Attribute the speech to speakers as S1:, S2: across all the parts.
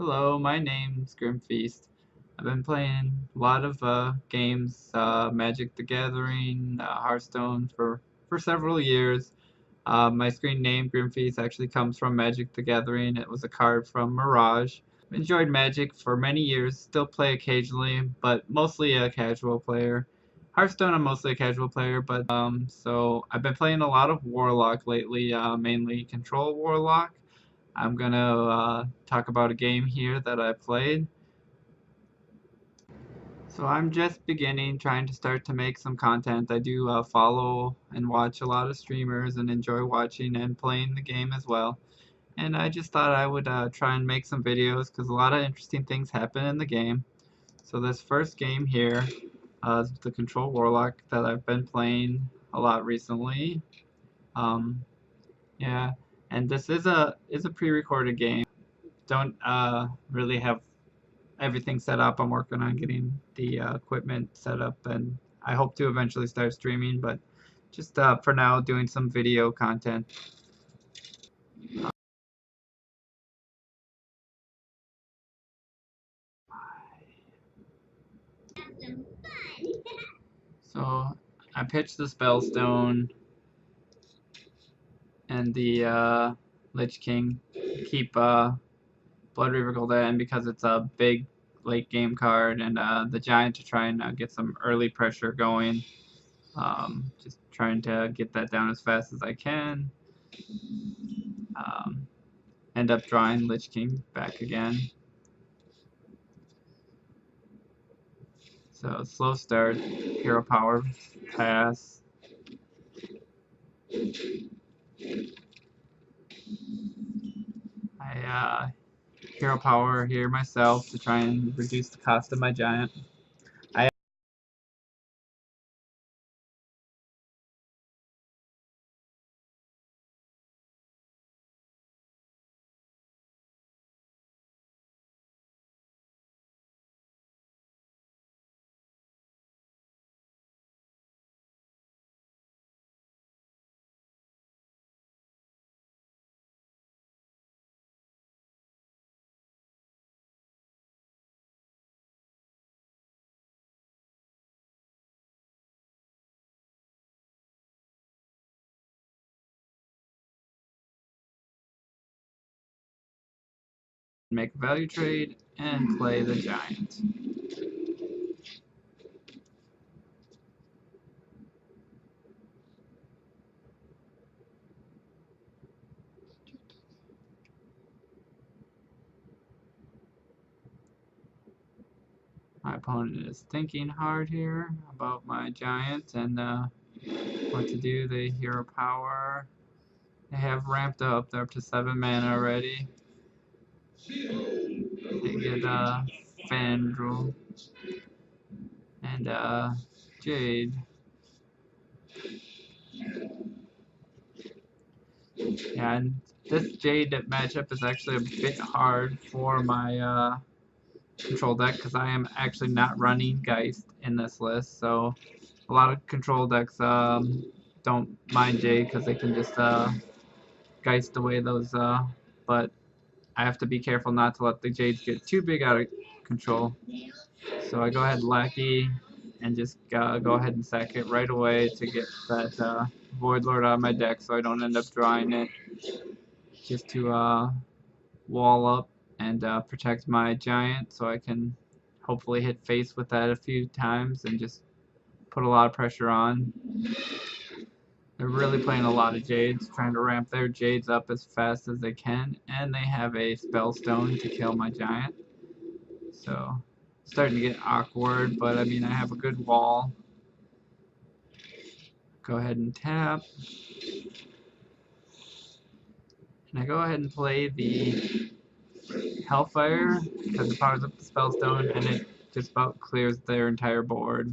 S1: Hello, my name's Grimfeast. I've been playing a lot of games, Magic the Gathering, Hearthstone for several years. My screen name, Grimfeast, actually comes from Magic the Gathering. It was a card from Mirage. Enjoyed Magic for many years, still play occasionally, but mostly a casual player. Hearthstone, I'm mostly a casual player, but so I've been playing a lot of Warlock lately, mainly Control Warlock. I'm gonna talk about a game here that I played. So I'm just beginning, trying to start to make some content. I do follow and watch a lot of streamers and enjoy watching and playing the game as well. And I just thought I would try and make some videos because a lot of interesting things happen in the game. So this first game here is the Control Warlock that I've been playing a lot recently. Um, yeah, and this is a pre-recorded game. Don't really have everything set up. I'm working on getting the equipment set up, and I hope to eventually start streaming, but just for now, doing some video content. So I pitched the Spellstone and the Lich King. Keep Blood Reaver Golden because it's a big late game card, and the Giant to try and get some early pressure going. Just trying to get that down as fast as I can. Um, End up drawing Lich King back again. So slow start, hero power, pass. I hero power here myself to try and reduce the cost of my giant. I make a value trade and play the giant. My opponent is thinking hard here about my giant and what to do. The hero power. They have ramped up. They're up to 7 mana already. They get Fandral and Jade. Yeah, and this Jade matchup is actually a bit hard for my control deck because I am actually not running Geist in this list. So a lot of control decks don't mind Jade because they can just Geist away those. But I have to be careful not to let the Jades get too big out of control. So I go ahead and Lackey and just go ahead and sack it right away to get that Void Lord out of my deck so I don't end up drawing it. Just to wall up and protect my giant so I can hopefully hit face with that a few times and just put a lot of pressure on. They're really playing a lot of Jades, trying to ramp their Jades up as fast as they can, and they have a Spellstone to kill my giant. So, starting to get awkward, but I mean, I have a good wall. Go ahead and tap. And I go ahead and play the Hellfire because it powers up the Spellstone and it just about clears their entire board.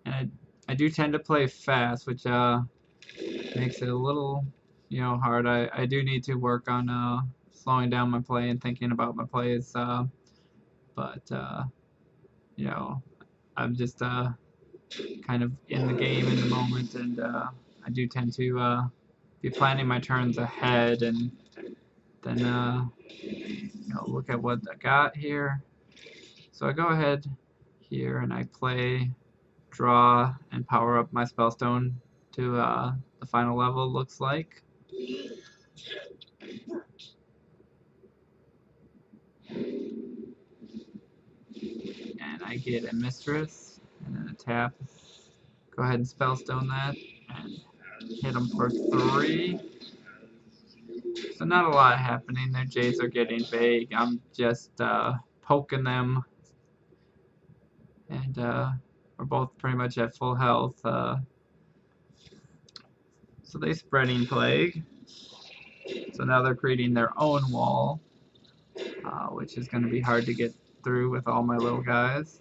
S1: And I do tend to play fast, which makes it a little, hard. I do need to work on slowing down my play and thinking about my plays. But I'm just kind of in the game in the moment, and I do tend to be planning my turns ahead and then look at what I got here. So I go ahead here and I play, draw, and power up my spellstone to the final level, looks like. And I get a Mistress and then a tap. Go ahead and spellstone that and hit them for 3. So not a lot happening. Their Jades are getting big. I'm just poking them, and we're both pretty much at full health. So they spreading plague. So now they're creating their own wall, which is going to be hard to get through with all my little guys.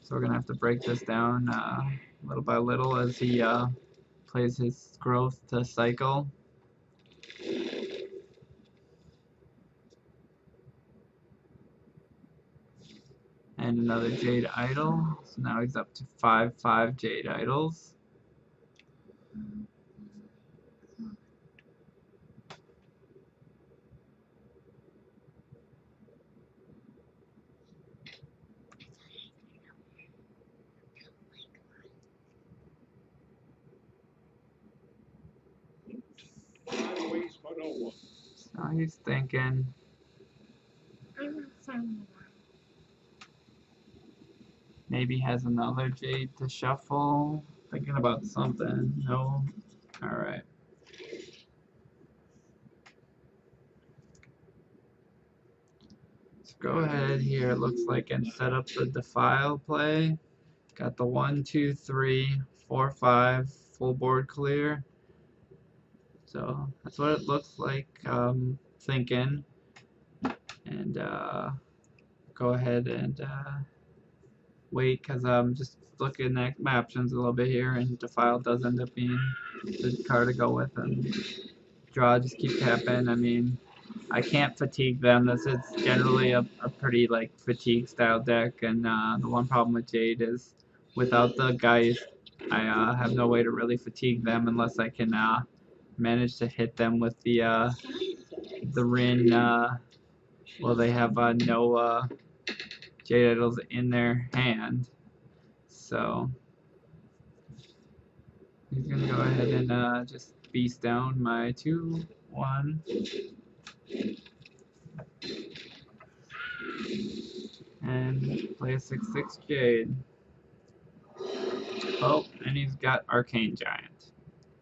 S1: So we're going to have to break this down little by little as he plays his growth to cycle. And another Jade Idol. So now he's up to 5 Jade Idols. So he's thinking. Maybe has another Jade to shuffle. Thinking about something. No. Alright. Let's go ahead here, it looks like, and set up the Defile play. Got the 1, 2, 3, 4, 5 full board clear. So that's what it looks like. Thinking. And go ahead and wait, because I'm just looking at my options a little bit here, and Defile does end up being the card to go with, and draw, just keep tapping. I mean, I can't fatigue them. This is generally a pretty like fatigue style deck, and the one problem with Jade is without the Geist, I have no way to really fatigue them unless I can manage to hit them with the Rin. Well, they have no Jade Idols in their hand, so he's gonna go ahead and just beast down my 2, 1. And play a 6/6 Jade. Oh, and he's got Arcane Giant.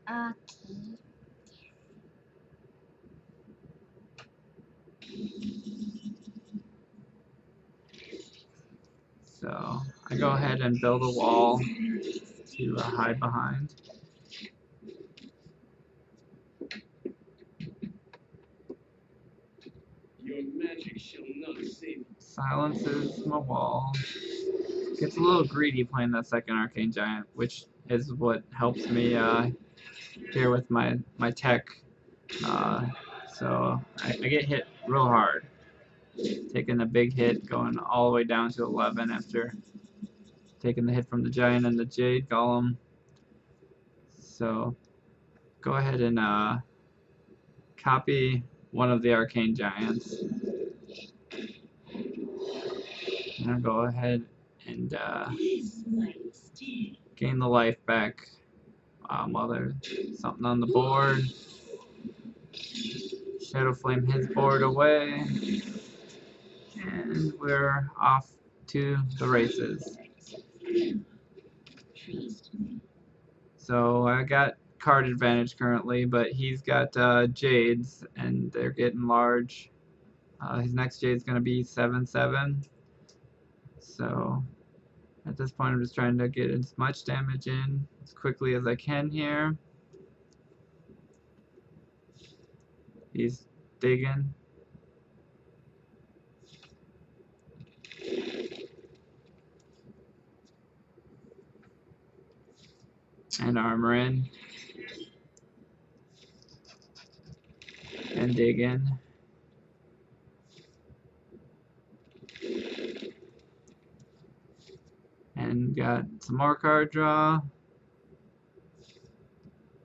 S2: Okay.
S1: So I go ahead and build a wall to hide behind.
S3: Your magic shall not save.
S1: Silences my wall. Gets a little greedy playing that second Arcane Giant, which is what helps me here with my tech. So I get hit real hard. Taking a big hit, going all the way down to 11 after taking the hit from the Giant and the Jade Golem. So go ahead and copy one of the Arcane Giants. And I'll go ahead and gain the life back while there's something on the board. Shadow Flame his board away. And we're off to the races. So I got card advantage currently, but he's got Jades, and they're getting large. His next Jade's going to be 7/7. So at this point, I'm just trying to get as much damage in as quickly as I can here. He's digging. And armor in. And dig in. And got some more card draw.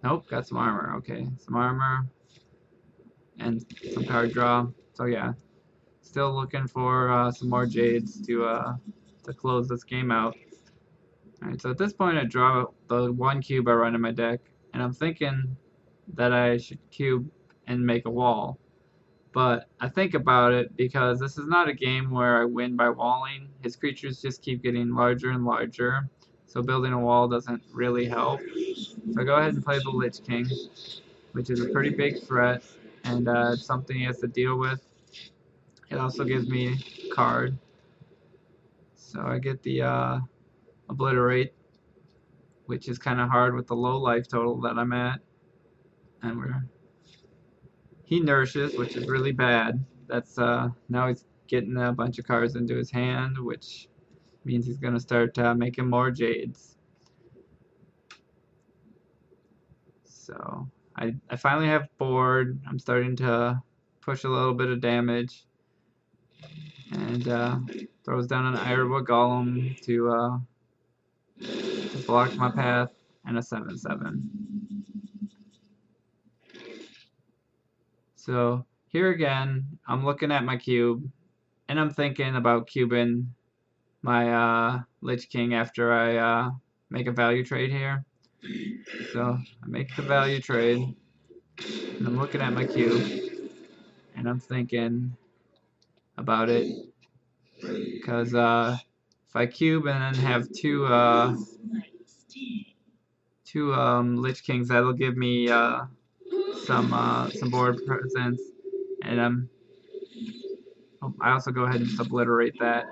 S1: Nope, got some armor. Okay, some armor. and some card draw. So yeah, still looking for some more Jades to close this game out. Alright, so at this point I draw the one cube I run in my deck, and I'm thinking that I should cube and make a wall. But I think about it because this is not a game where I win by walling. His creatures just keep getting larger and larger, so building a wall doesn't really help. So I go ahead and play the Lich King, which is a pretty big threat, and it's something he has to deal with. It also gives me a card, so I get the Obliterate, which is kind of hard with the low life total that I'm at. And he nourishes, which is really bad. That's now he's getting a bunch of cards into his hand, which means he's gonna start making more Jades. So I finally have board. I'm starting to push a little bit of damage, and throws down an Ironwood Golem to block my path, and a 7/7. So here again, I'm looking at my cube, and I'm thinking about cubing my Lich King after I make a value trade here. So I make the value trade, and I'm looking at my cube, and I'm thinking about it, because if I cube and then have two Lich Kings, that'll give me some board presence, and I also go ahead and just obliterate that,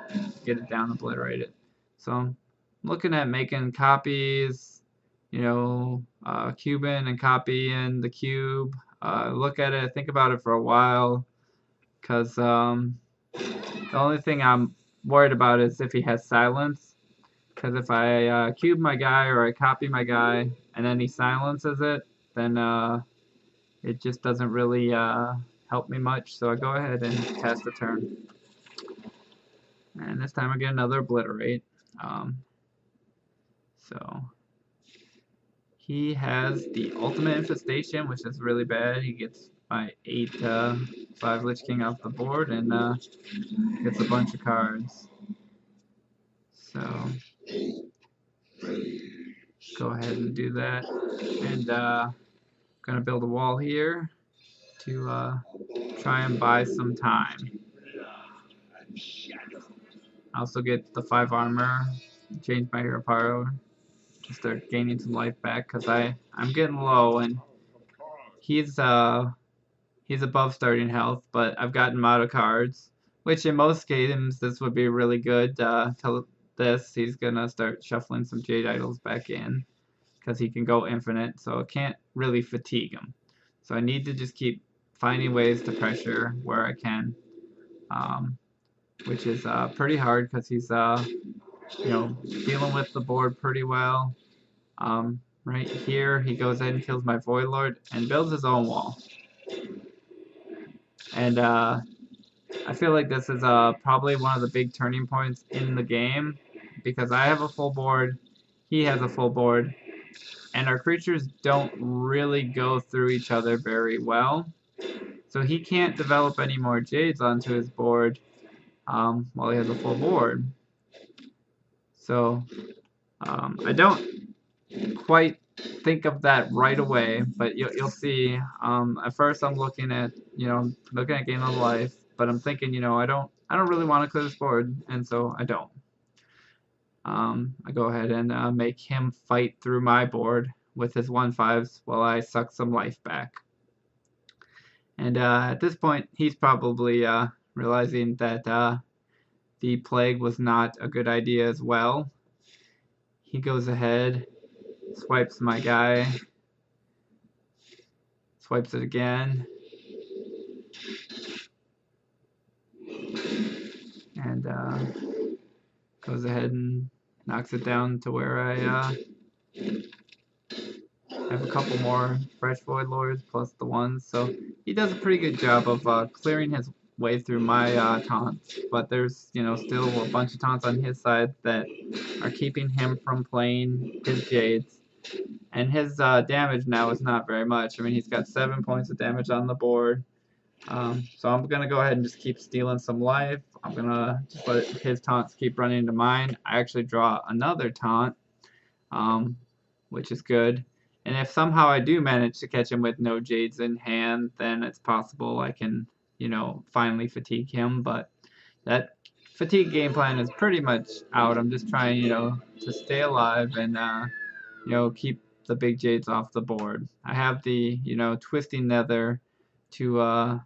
S1: get it down, obliterate it. So I'm looking at making copies, cubing and copying the cube. Look at it, think about it for a while, because the only thing I'm worried about is if he has silence. Because if I cube my guy or I copy my guy and then he silences it, then it just doesn't really help me much. So I go ahead and cast a turn. And this time I get another obliterate. So he has the ultimate infestation, which is really bad. He gets my 8/5 Lich King off the board and gets a bunch of cards. So go ahead and do that. And gonna build a wall here to try and buy some time. I also get the 5 armor, change my hero power to start gaining some life back, because I'm getting low, and he's above starting health, but I've gotten him out of cards, which in most games this would be really good. Till this, he's gonna start shuffling some Jade idols back in, because he can go infinite, so it can't really fatigue him. So I need to just keep finding ways to pressure where I can, which is pretty hard, because he's dealing with the board pretty well. Right here, he goes in and kills my Void Lord and builds his own wall. And I feel like this is probably one of the big turning points in the game, because I have a full board, he has a full board, and our creatures don't really go through each other very well. So he can't develop any more Jades onto his board while he has a full board. So I don't quite think of that right away, but you'll see. At first I'm looking at gain of life, but I'm thinking I don't really want to clear this board, and so I don't. I go ahead and make him fight through my board with his 1/5s while I suck some life back. And at this point, he's probably realizing that the plague was not a good idea as well. He goes ahead, swipes my guy, swipes it again, and goes ahead and knocks it down to where I have a couple more fresh Void Lords plus the ones. So he does a pretty good job of clearing his way through my taunts, but there's still a bunch of taunts on his side that are keeping him from playing his Jades. And his damage now is not very much. I mean, he's got 7 points of damage on the board, So I'm gonna go ahead and just keep stealing some life. I'm gonna just let his taunts keep running into mine. I actually draw another taunt, um, which is good. And if somehow I do manage to catch him with no Jades in hand, then it's possible I can, finally fatigue him. But that fatigue game plan is pretty much out. I'm just trying, to stay alive and, keep the big Jades off the board. I have the, twisting nether to,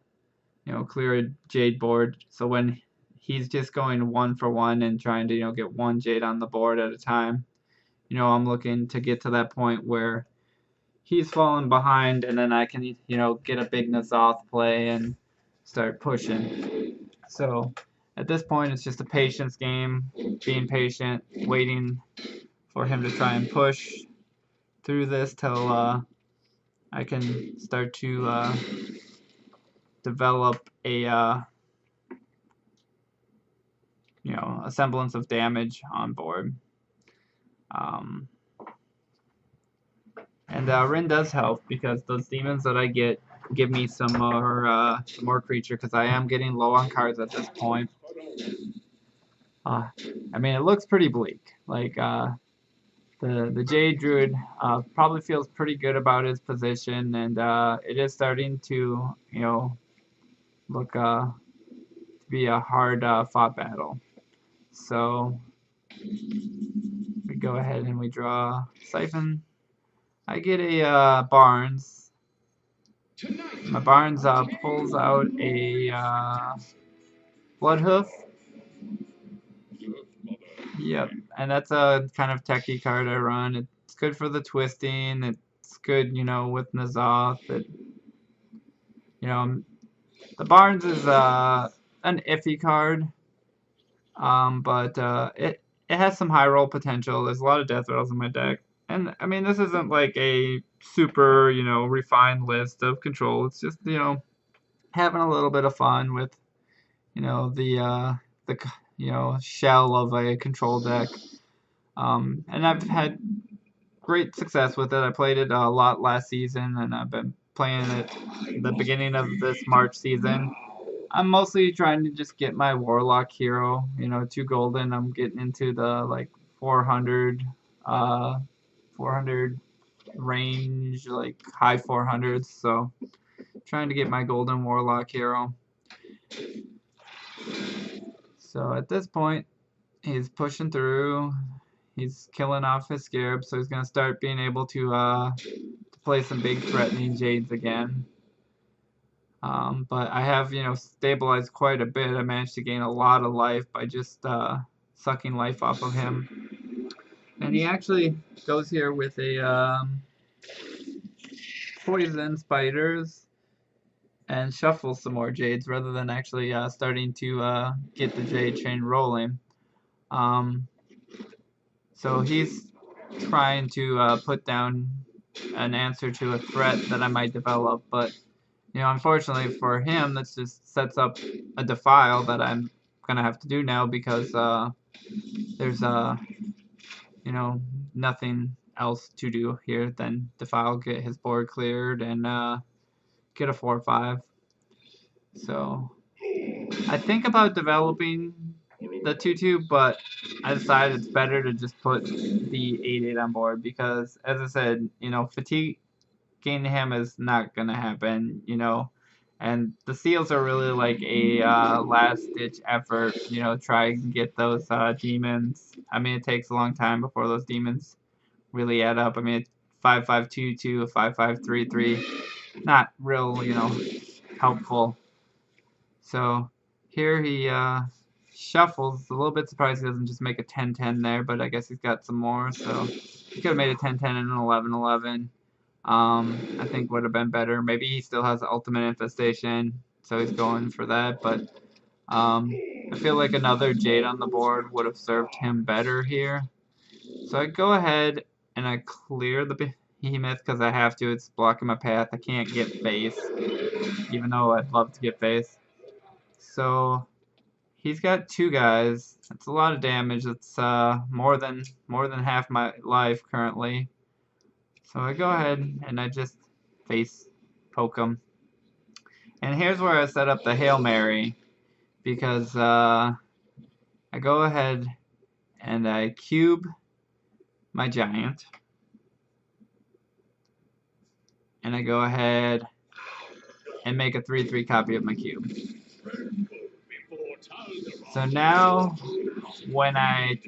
S1: clear a Jade board. So when he's just going 1-for-1 and trying to, get one Jade on the board at a time, I'm looking to get to that point where he's falling behind and then I can, get a big Nazoth play and start pushing. So at this point, it's just a patience game, being patient, waiting for him to try and push through this till I can start to develop a semblance of damage on board. Um, and Rin does help because those demons that I get give me some more creature because I am getting low on cards at this point. I mean, it looks pretty bleak. Like the Jade Druid probably feels pretty good about his position, and it is starting to look to be a hard fought battle. So we go ahead and we draw Siphon. I get a Barnes. My Barnes pulls out a Bloodhoof. Yep, and that's a kind of techie card I run. It's good for the twisting. It's good, with Nazoth. The Barnes is an iffy card, but it has some high roll potential. There's a lot of death rattles in my deck, and I mean this isn't like a super refined list of control. It's just having a little bit of fun with the shell of a control deck. And I've had great success with it. I played it a lot last season, and I've been playing it the beginning of this March season. I'm mostly trying to just get my Warlock hero, 2 golden. I'm getting into the like 400, 400 range, like high 400s. So trying to get my golden Warlock hero. So at this point, he's pushing through. He's killing off his Scarab, so he's going to start being able to play some big threatening Jades again. But I have, stabilized quite a bit. I managed to gain a lot of life by just sucking life off of him. And he actually goes here with a poison spiders and shuffles some more Jades rather than actually starting to get the Jade chain rolling. So he's trying to put down an answer to a threat that I might develop, but unfortunately for him, this just sets up a defile that I'm gonna have to do now because there's nothing else to do here than defile, get his board cleared, and get a 4/5. So I think about developing the 2/2, but I decided it's better to just put the 8/8 on board because, as I said, fatigue gain him is not gonna happen, and the seals are really like a last-ditch effort, try and get those demons. I mean, it takes a long time before those demons really add up. I mean, 5/5/2/2, 5/5/3/3, not real, helpful. So here he shuffles. A little bit surprised he doesn't just make a 10/10 there, but I guess he's got some more. So he could have made a 10/10 and an 11/11. I think would have been better. Maybe he still has the ultimate infestation, so he's going for that. But I feel like another Jade on the board would have served him better here. So I go ahead and I clear the behemoth because I have to. It's blocking my path. I can't get face, even though I'd love to get face. So he's got 2 guys. That's a lot of damage. That's more than half my life currently. So I go ahead and I just face poke him. And here's where I set up the Hail Mary, because I go ahead and I cube my giant, and I go ahead and make a 3/3 copy of my cube. So now, when I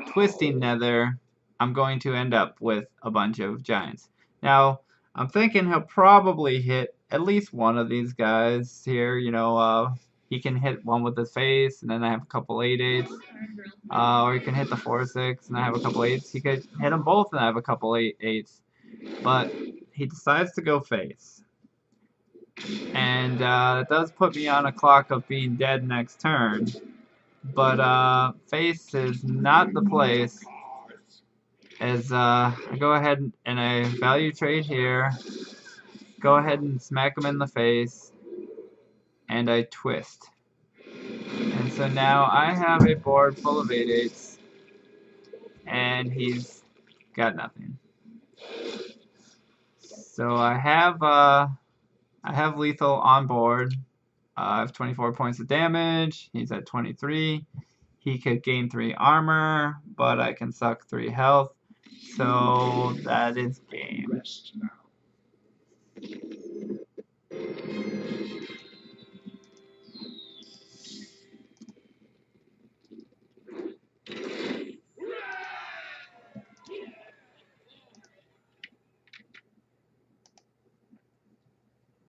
S1: twisting nether, I'm going to end up with a bunch of giants. Now, I'm thinking he'll probably hit at least one of these guys here. You know, he can hit one with his face, and then I have a couple 8/8s. Or he can hit the 4/6, and I have a couple 8s. He could hit them both, and I have a couple 8/8s. But he decides to go face. And it does put me on a clock of being dead next turn. But face is not the place, as I go ahead and I value trade here, go ahead and smack him in the face, and I twist. And so now I have a board full of 8/8s, and he's got nothing. So I have lethal on board. I have 24 points of damage. He's at 23. He could gain 3 armor, but I can suck 3 health. So that is game.